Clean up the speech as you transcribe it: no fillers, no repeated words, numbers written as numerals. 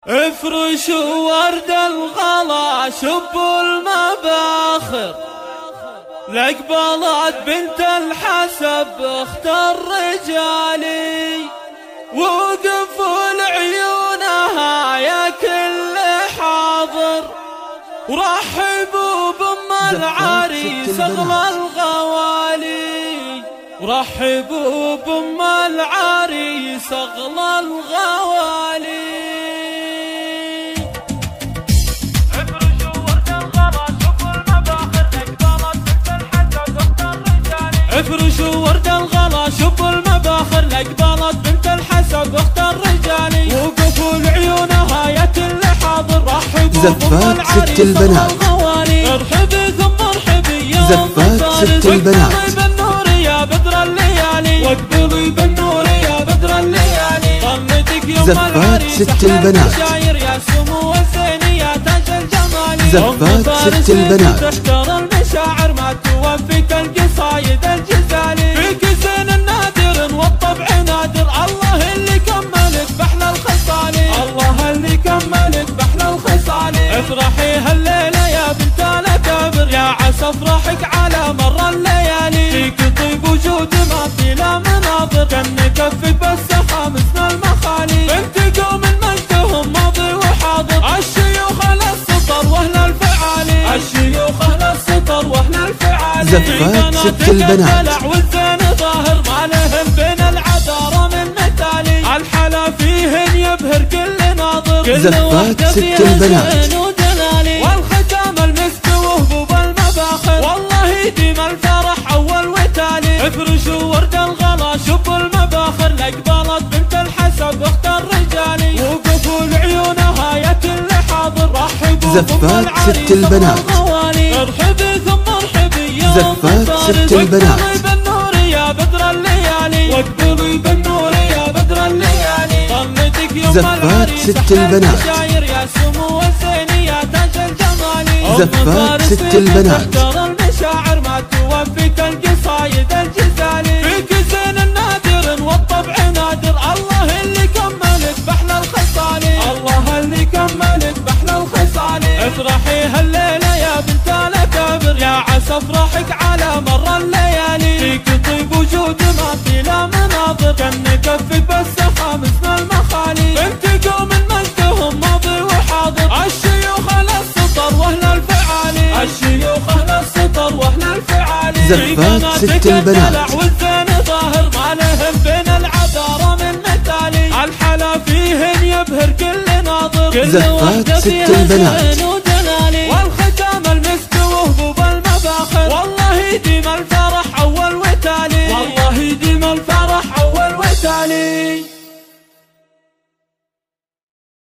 افرشوا ورد الغلا شبوا المباخر، لقبلت بنت الحسب اخت الرجالي، وقفوا لعيونها يا كل حاضر، ورحبوا بام العريس اغلى الغوالي، ورحبوا بام العريس اغلى الغوالي. افرشوا ورد الغلا شبوا المباخر، لقبلت بنت الحسب اخت الرجالي، وقفوا لعيونها يا كل حاضر، رحبوا زفات ست البنات، ارحبي ثم ارحبي يا زفات ست البنات، واقبلي بالنور يا بدر الليالي، واقبلي بالنور يا بدر الليالي، ظنتك يوم زفات ست البنات، شاير يا سمو الزين يا تاج الجمال، زفات ست البنات، تشترى المشاعر ما توفيك القصايد الجزالي، فيك زين النادر والطبع نادر، الله اللي كملك بحلى الخصالي، الله اللي كملك بحلى الخصالي، افرحي هالليلة يا بنت الأكابر، يا عسى افرحك على مر الليالي، فيك طيب وجود ما في لا مناظر، كان كفك بالسخا مثل المخالي، بنت قوم مجدهم ماضي وحاضر، الشيوخ السطر واهل الفعالي، الشيوخ السطر واهل الفعالي، زفات ست البنات، والزين ظاهر ما لهم بين العذارى من مثالي، الحلا فيهن يبهر كل ناظر، زفات ست البنات، والختام المسك وهبوب المباخر، والله يديم الفرح اول وتالي، افرشوا ورد الغلا شبوا المباخر، لقبلت بنت الحسب اخت الرجالي، وقفوا لعيونها يا كل حاضر، رحبوا زفات ست البنات، ارحبي ثم ارحبي يا زفات ست البنات، واقبلي بالنور يا بدر الليالي، واقبلي بالنور يا بدر الليالي، ظنتك يوم زفات ست البنات، شاير يا سمو الزين يا تاج الجمالي، زفات ست البنات، تشترى المشاعر ما توفيك القصايد الجزالي، فيك زين النادر والطبع نادر، الله اللي كملك بحلى الخصالي، الله اللي كملك بحلى الخصالي، افرحي هالليلة يا بنت الأكابر، يا عسى افرحك على مر الليالي، فيك طيب وجود ما في لا مناظر، كان كفك بالسخا مثل المخالي، بنت قوم مجدهم ماضي وحاضر، الشيوخ السطر واهل الفعالي، الشيوخ السطر واهل الفعالي، زفات ست البنات، والزين ظاهر ما لهم بين العذارى من مثالي، الحلا فيهن يبهر كل ناظر، زفات ست البنات، والختام المسك وهبوب المباخر، والله يديم الفرح اول وتالي، والله يديم الفرح اول وتالي.